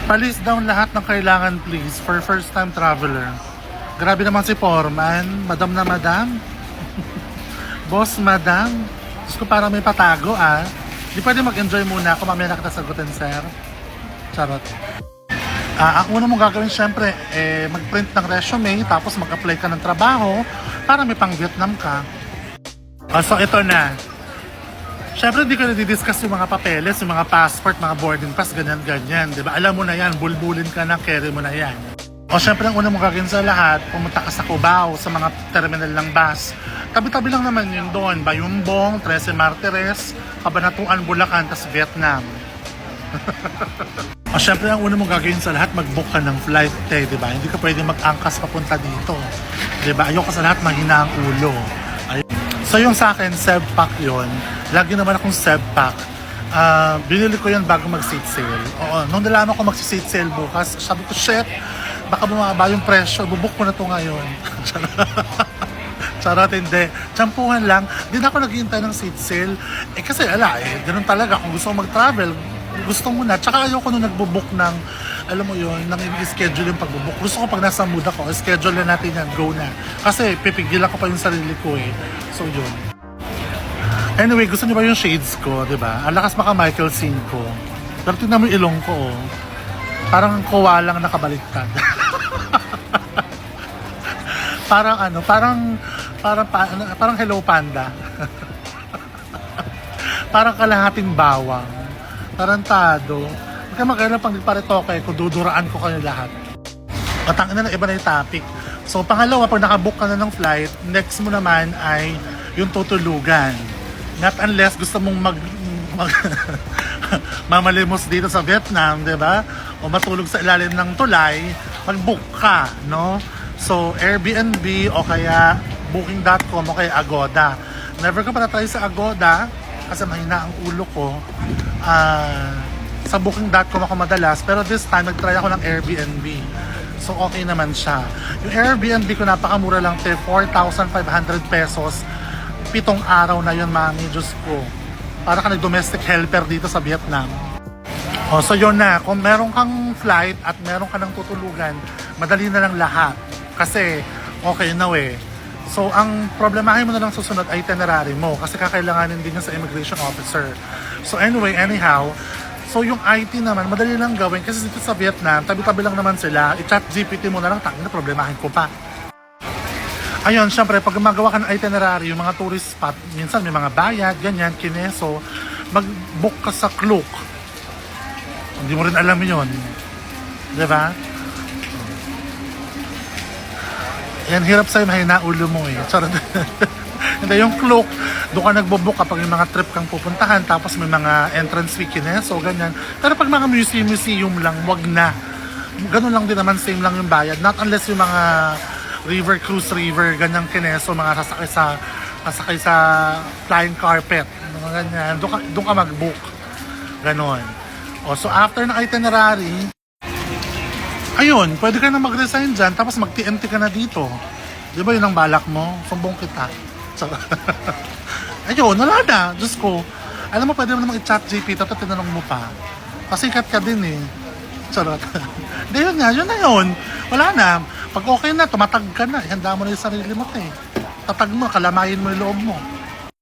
Palis down lahat ng kailangan please for first time traveler. Grabe naman si Foreman. Madam na madam. Boss madam. Diyos ko parang may patago ah. Di pwede mag-enjoy muna ako. Mamaya na kita sagutin sir. Charot. Ang una mong gagawin syempre, mag-print ng resume, tapos mag-apply ka ng trabaho para may pang-Vietnam ka. So ito na. Syempre hindi ko na-discuss yung mga papeles, yung mga passport, mga boarding pass, ganyan-ganyan. Diba? Alam mo na yan, bulbulin ka na, carry mo na yan. O syempre ang una mong gagawin sa lahat, pumunta ka sa Cubao, sa mga terminal ng bus. Tabi-tabi lang naman yun doon, Bayumbong, 13 Martires, Cabanatuan, Bulacan, tas Vietnam. O syempre ang una mong gagawin sa lahat, mag-book ka ng flight, diba? Hindi ka pwede mag-angkas papunta dito. Diba? Ayoko sa lahat, mahina ang ulo. Ayun. So yung sa akin, Sebpack yun. Lagi naman akong Sebpack. Binili ko yun bago mag-seat sale. Oo, nung nalaman ko mag-seat sale bukas, sabi ko, shit, baka bumaba yung presyo, bubuk ko na to ngayon. Charot, hindi. Tsampuhan lang. Di na ako naghihintay ng seat sale. Kasi ganun talaga. Kung gusto ko mag-travel, gusto mo na. Tsaka ayoko nung nagbo-book ng, alam mo yun, nang i-schedule yung pag-book. Gusto ko pag nasa mood ako, schedule na natin yan, go na. Kasi pipigilan ko pa yung sarili ko eh. So yun. Anyway, gusto niyo ba yung shades ko, di ba? Ang lakas maka Michael Cinco. Pero tingnan mo yung ilong ko oh. Parang kowalang nakabaliktad. Parang Hello Panda. Parang kalahating bawang. Tarantado. Huwag ka magkailan pang paritoke ko, duduraan ko kayo lahat. Matangin na iba na yung topic. So pangalawa, pag nakabook ka na ng flight, next mo naman ay yung tutulugan. Not unless gusto mong mamalimos dito sa Vietnam, di ba? O matulog sa ilalim ng tulay, mag-book ka, no? So, Airbnb o kaya Booking.com o kaya Agoda. Never ko pa na-try sa Agoda kasi mahina ang ulo ko. Sa Booking.com ako madalas, pero this time nag-try ako ng Airbnb. So, okay naman siya. Yung Airbnb ko napakamura lang, 4,500 pesos. 7 araw na yun, mami. Diyos ko. Para ka nag-domestic helper dito sa Vietnam. O, so yun na. Kung meron kang flight at meron ka ng tutulugan, madali na lang lahat. Kasi, okay na eh. So, ang problemahin mo na lang susunod ay itinerary mo. Kasi kakailanganin din yan sa immigration officer. So, anyway, anyhow. So, yung IT naman, madali lang gawin. Kasi dito sa Vietnam, tabi-tabi lang naman sila. I-chat GPT mo na lang, tangin na problemahin ko pa. Ayun, syempre, pag gumagawa ka ng itinerary, yung mga tourist spot, minsan may mga bayad, ganyan, kineso, mag-book ka sa Klook. Hindi mo rin alam yun. Diba? Yan, hirap sa'yo, mahina ulo mo eh. Charot. Hindi, yung Klook, doon ka nagbo-book kapag yung mga trip kang pupuntahan, tapos may mga entrance fee kineso, ganyan. Pero pag mga museum lang, wag na. Ganun lang din naman, same lang yung bayad. Not unless yung mga cruise river, ganyang kineso, mga sasakay sa flying carpet, mga ganyan, doon ka mag-book. Ganon. O, so after ng itinerary, ayun, pwede ka na mag-resign dyan, tapos mag-TNT ka na dito. Di ba yun ang balak mo? Sumbong kita. Ayun, wala na. Diyos ko. Alam mo, pwede mo naman i-chat GPT, tapos tinanong mo pa. Pasikat ka din eh. Charot. Hindi, yun nga, yun na yun. Wala na. Pag okay na, tumatag ka na. Ihanda mo na yung sarili mo eh. Tatag mo, kalamayin mo yung loob mo.